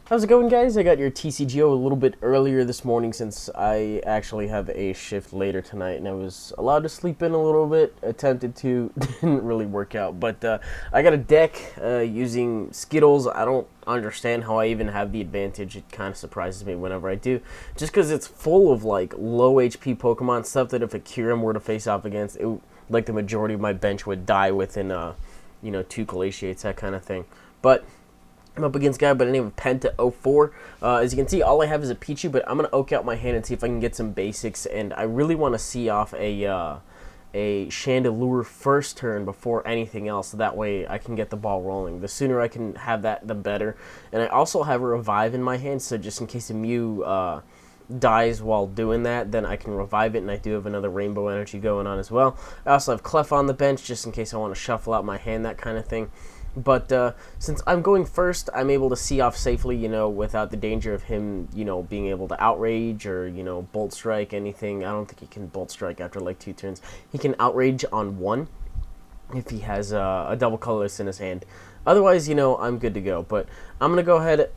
How's it going, guys? I got your TCGO a little bit earlier this morning since I actually have a shift later tonight, and I was allowed to sleep in a little bit. Attempted to, didn't really work out, but I got a deck using Skittles. I don't understand how I even have the advantage. It kind of surprises me whenever I do, just because it's full of like low HP Pokemon stuff that if a Kyurem were to face off against, it like the majority of my bench would die within two Glaciates, that kind of thing. But I'm up against a guy by the name of Penta04. As you can see, all I have is a Pichu, but I'm going to oak out my hand and see if I can get some basics. And I really want to see off a Chandelure first turn before anything else, so that way I can get the ball rolling. The sooner I can have that, the better. And I also have a Revive in my hand, so just in case a Mew dies while doing that, then I can revive it, and I do have another Rainbow Energy going on as well. I also have Clef on the bench, just in case I want to shuffle out my hand, that kind of thing. But since I'm going first, I'm able to see off safely, without the danger of him, being able to outrage or, bolt strike, anything. I don't think he can bolt strike after like 2 turns. He can outrage on 1 if he has a double colorless in his hand. Otherwise, I'm good to go. But I'm going to go ahead,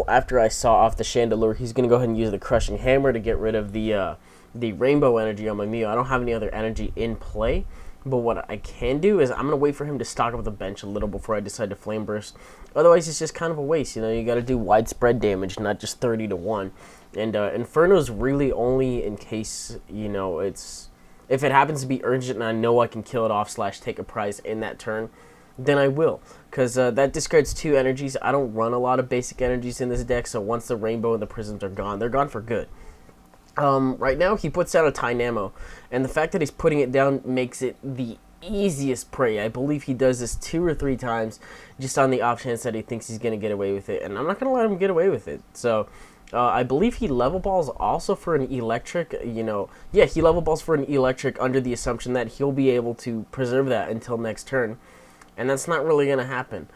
after I saw off the Chandelure, he's going to go ahead and use the Crushing Hammer to get rid of the Rainbow Energy on my Mew. I don't have any other energy in play. But what I can do is I'm going to wait for him to stock up the bench a little before I decide to Flame Burst. Otherwise, it's just kind of a waste. You got to do widespread damage, not just 30 to 1. And Inferno's really only in case, if it happens to be urgent and I know I can kill it off / take a prize in that turn, then I will. Because that discards 2 energies. I don't run a lot of basic energies in this deck, so once the Rainbow and the Prisms are gone, they're gone for good. Right now, he puts down a Tynamo, and the fact that he's putting it down makes it the easiest prey. I believe he does this 2 or 3 times, just on the off chance that he thinks he's going to get away with it, and I'm not going to let him get away with it. So, I believe he level balls also for an electric, he level balls for an electric under the assumption that he'll be able to preserve that until next turn, and that's not really going to happen.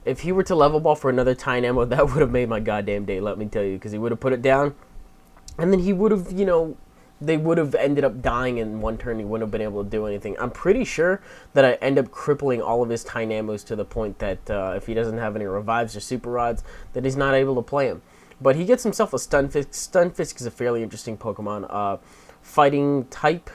If he were to level ball for another Tynamo, that would have made my goddamn day, let me tell you, because he would have put it down, and then he would have, they would have ended up dying in 1 turn. He wouldn't have been able to do anything. I'm pretty sure that I end up crippling all of his Tynamos to the point that if he doesn't have any Revives or Super Rods, that he's not able to play him. But he gets himself a Stunfisk. Stunfisk is a fairly interesting Pokemon. Fighting type,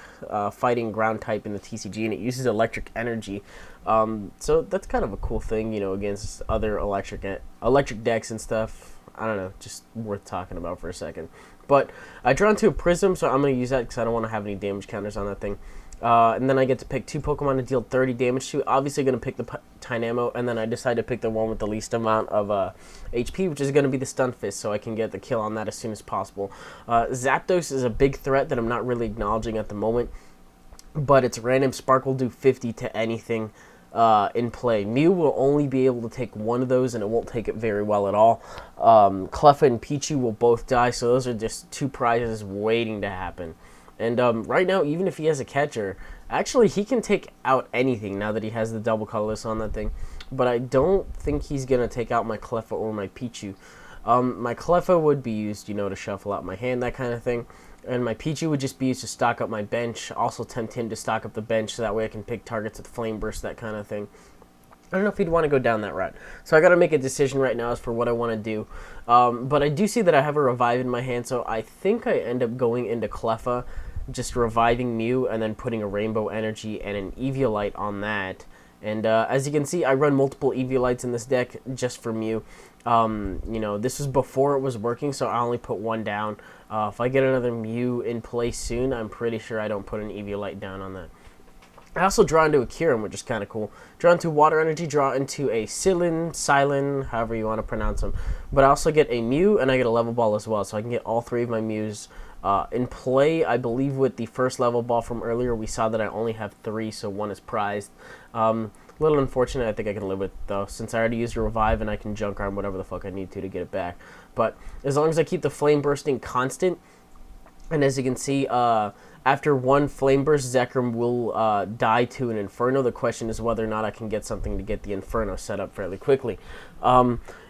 fighting ground type in the TCG, and it uses electric energy. So that's kind of a cool thing, against other electric decks and stuff. I don't know, just worth talking about for a second. But I draw into a Prism, so I'm going to use that because I don't want to have any damage counters on that thing. And then I get to pick 2 Pokemon to deal 30 damage to. Obviously going to pick the Tynamo, and then I decide to pick the one with the least amount of HP, which is going to be the Stunfisk, so I can get the kill on that as soon as possible. Zapdos is a big threat that I'm not really acknowledging at the moment, but its random Spark will do 50 to anything in play. Mew will only be able to take 1 of those, and it won't take it very well at all. Cleffa and Pichu will both die, so those are just 2 prizes waiting to happen. And right now, even if he has a catcher, actually he can take out anything now that he has the double colorless on that thing. But I don't think he's going to take out my Cleffa or my Pichu. My Cleffa would be used, to shuffle out my hand, that kind of thing. And my Pichu would just be used to stock up my bench. Also tempt him to stock up the bench so that way I can pick targets with Flame Burst, that kind of thing. I don't know if he'd want to go down that route. So I got to make a decision right now as for what I want to do. But I do see that I have a Revive in my hand, so I think I end up going into Cleffa, just reviving Mew, and then putting a Rainbow Energy and an Eviolite on that. And as you can see, I run multiple Eviolites in this deck just for Mew. This was before it was working, so I only put 1 down. If I get another Mew in play soon, I'm pretty sure I don't put an Eviolite down on that. I also draw into a Kyurem, which is kind of cool. Draw into Water Energy, draw into a Silin, however you want to pronounce them. But I also get a Mew, and I get a Level Ball as well, so I can get all 3 of my Mews in play. I believe with the first Level Ball from earlier, we saw that I only have 3, so 1 is prized. A little unfortunate, I think I can live with it, though, since I already used a Revive, and I can Junk Arm whatever the fuck I need to get it back. But as long as I keep the Flame Bursting constant, and as you can see, after 1 Flame Burst, Zekrom will die to an Inferno. The question is whether or not I can get something to get the Inferno set up fairly quickly.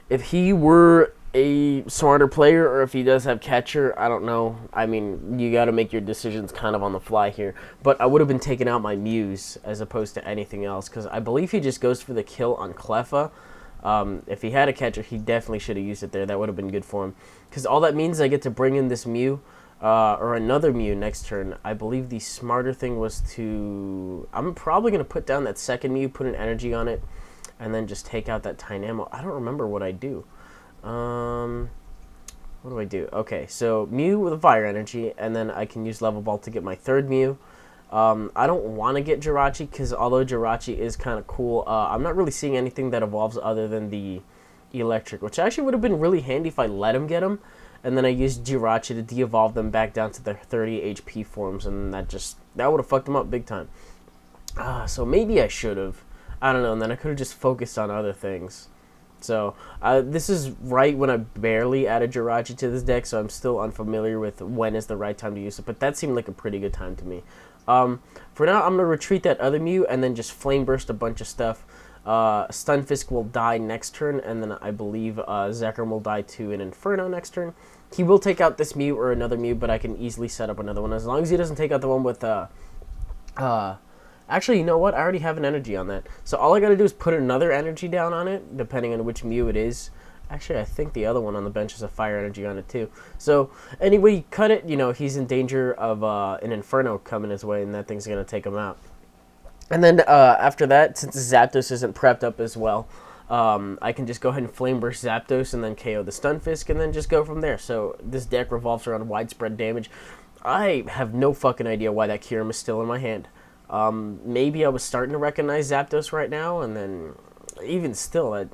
If he were a smarter player, or if he does have catcher, I don't know. I mean, you got to make your decisions kind of on the fly here. But I would have been taking out my Mews as opposed to anything else, because I believe he just goes for the kill on Cleffa. If he had a catcher, he definitely should have used it there. That would have been good for him. Because all that means is I get to bring in this Mew, or another Mew next turn. I believe the smarter thing was to... I'm probably going to put down that second Mew, put an energy on it, and then just take out that Tynamo. I don't remember what I do. What do I do? Okay, so Mew with a fire energy, and then I can use Level Ball to get my third Mew. I don't want to get Jirachi, because although Jirachi is kind of cool, I'm not really seeing anything that evolves other than the Electric, which actually would have been really handy if I let him get him, and then I used Jirachi to de-evolve them back down to their 30 HP forms, and that would have fucked them up big time. So maybe I should have. I don't know, and then I could have just focused on other things. So, this is right when I barely added Jirachi to this deck, so I'm still unfamiliar with when is the right time to use it, but that seemed like a pretty good time to me. For now, I'm going to retreat that other Mew and then just Flame Burst a bunch of stuff. Stunfisk will die next turn, and then I believe Zekrom will die to an Inferno next turn. He will take out this Mew or another Mew, but I can easily set up another one, as long as he doesn't take out the one with... Actually, you know what? I already have an energy on that. So all I gotta do is put another energy down on it, depending on which Mew it is. Actually, I think the other one on the bench has a fire energy on it too. So anyway, you cut it, you know, he's in danger of an Inferno coming his way, and that thing's gonna take him out. And then after that, since Zapdos isn't prepped up as well, I can just go ahead and Flame Burst Zapdos and then KO the Stunfisk and then just go from there. So this deck revolves around widespread damage. I have no fucking idea why that Kyurem is still in my hand. Maybe I was starting to recognize Zapdos right now, and then even still,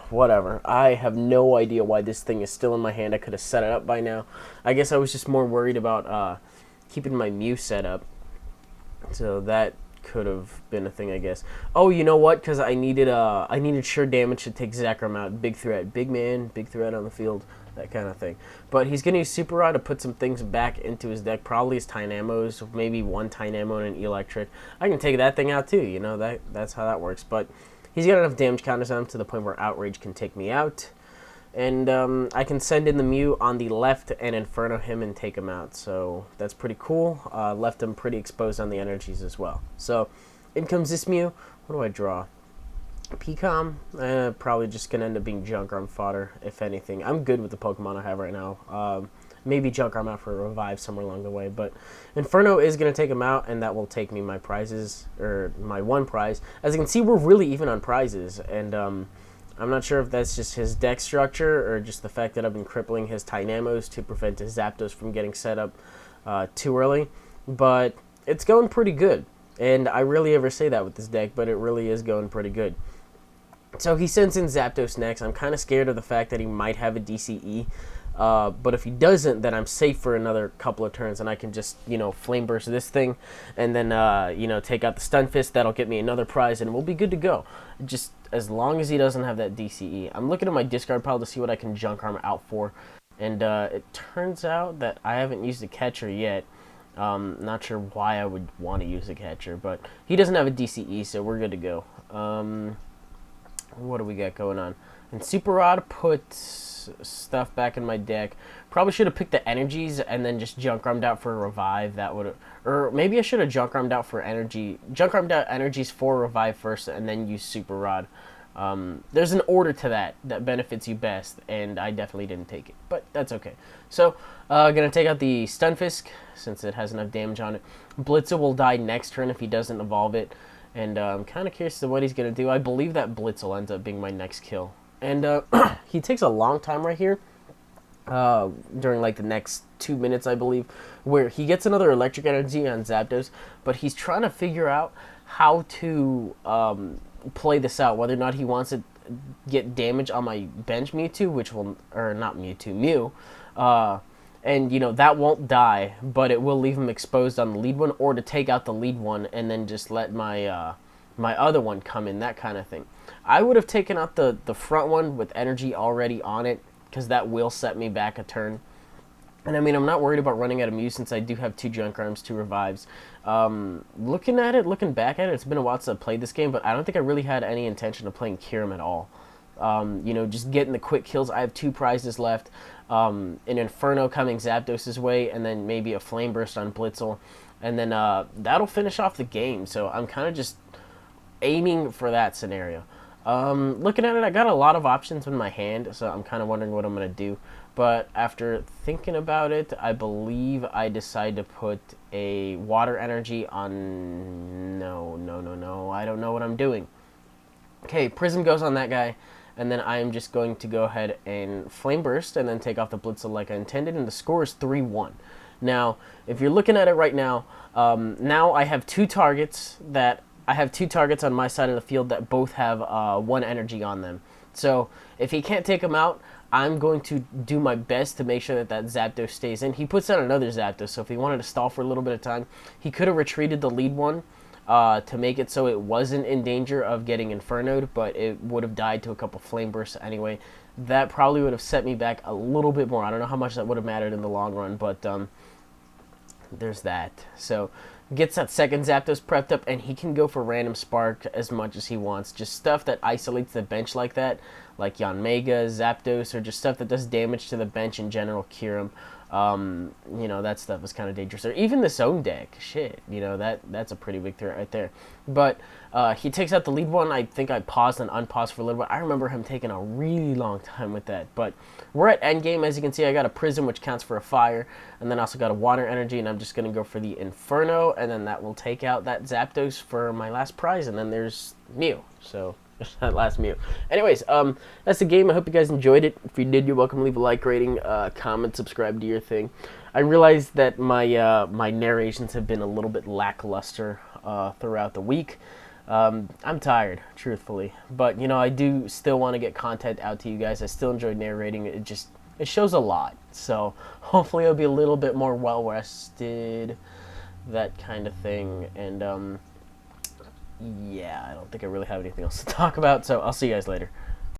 whatever. I have no idea why this thing is still in my hand. I could have set it up by now. I guess I was just more worried about keeping my Mew set up. So that could have been a thing, I guess. Oh, you know what? Because I needed sure damage to take Zekrom out. Big threat. Big man, big threat on the field. That kind of thing. But he's going to use Super Rod to put some things back into his deck. Probably his Tynamos, maybe one Tynamo and an Electric. I can take that thing out too, you know, that's how that works. But he's got enough damage counters on him to the point where Outrage can take me out. And I can send in the Mew on the left and Inferno him and take him out. So that's pretty cool. Left him pretty exposed on the energies as well. So in comes this Mew. What do I draw? Pecom, probably just going to end up being Junkrat fodder, if anything. I'm good with the Pokemon I have right now. Maybe Junkrat out for a revive somewhere along the way, but Inferno is going to take him out, and that will take me my prizes, or my one prize. As you can see, we're really even on prizes, and I'm not sure if that's just his deck structure, or just the fact that I've been crippling his Tynamos to prevent his Zapdos from getting set up too early, but it's going pretty good. And I rarely ever say that with this deck, but it really is going pretty good. So he sends in Zapdos next. I'm kind of scared of the fact that he might have a DCE. But if he doesn't, then I'm safe for another couple of turns, and I can just, you know, Flame Burst this thing, and then, you know, take out the Stunfisk. That'll get me another prize, and we'll be good to go. Just as long as he doesn't have that DCE. I'm looking at my discard pile to see what I can Junkrat out for, and it turns out that I haven't used a catcher yet. Not sure why I would want to use a catcher, but he doesn't have a DCE, so we're good to go. What do we got going on? And Super Rod put stuff back in my deck. Probably should have picked the energies and then just Junkrat out for a revive. That would, or maybe I should have Junkrat out for energy. Junkrat out energies for revive first, and then use Super Rod. There's an order to that benefits you best, and I definitely didn't take it, but that's okay. So, gonna take out the Stunfisk since it has enough damage on it. Blitzel will die next turn if he doesn't evolve it. And I'm kind of curious to what he's going to do. I believe that Blitzel ends up being my next kill. And he takes a long time right here, during like the next 2 minutes, I believe, where he gets another electric energy on Zapdos, but he's trying to figure out how to play this out, whether or not he wants to get damage on my bench Mewtwo, which will, or not Mewtwo, Mew, and, you know, that won't die, but it will leave him exposed on the lead one, or to take out the lead one and then just let my my other one come in, that kind of thing. I would have taken out the front one with energy already on it, because that will set me back a turn. And, I mean, I'm not worried about running out of Mew since I do have 2 Junkrams, 2 Revives. Looking back at it, it's been a while since I played this game, but I don't think I really had any intention of playing Kyurem at all. You know, just getting the quick kills. I have 2 prizes left. An Inferno coming Zapdos' way, and then maybe a Flame Burst on Blitzel. And then that'll finish off the game. So I'm kind of just aiming for that scenario. Looking at it, I got a lot of options in my hand, so I'm kind of wondering what I'm going to do. But after thinking about it, I believe I decide to put a water energy on... No, no, no, no. I don't know what I'm doing. Okay, Prism goes on that guy, and then I am just going to go ahead and Flame Burst and then take off the Blitzel like I intended, and the score is 3-1. Now, if you're looking at it right now, now I have two targets on my side of the field that both have one energy on them. So if he can't take them out, I'm going to do my best to make sure that that Zapdos stays in. He puts out another Zapdos, so if he wanted to stall for a little bit of time, he could have retreated the lead one to make it so it wasn't in danger of getting Infernoed, but it would have died to a couple Flame Bursts anyway. That probably would have set me back a little bit more. I don't know how much that would have mattered in the long run, but there's that. So gets that second Zapdos prepped up, and he can go for random Spark as much as he wants. Just stuff that isolates the bench like that, like Yanmega, Zapdos, or just stuff that does damage to the bench in general, Kyurem. You know, that stuff is kind of dangerous. Or even this own deck, shit, you know, that's a pretty big threat right there. But he takes out the lead one. I think I paused and unpaused for a little bit. I remember him taking a really long time with that. But we're at endgame. As you can see, I got a Prism, which counts for a fire, and then also got a water energy, and I'm just going to go for the Inferno, and then that will take out that Zapdos for my last prize, and then there's Mew. So that last Mew. Anyways, that's the game. I hope you guys enjoyed it. If you did, you're welcome to leave a like rating, comment, subscribe, do your thing. I realized that my my narrations have been a little bit lackluster throughout the week. I'm tired, truthfully, but you know, I do still want to get content out to you guys. I still enjoy narrating. It shows a lot, so hopefully I'll be a little bit more well rested, that kind of thing. And yeah, I don't think I really have anything else to talk about, so I'll see you guys later.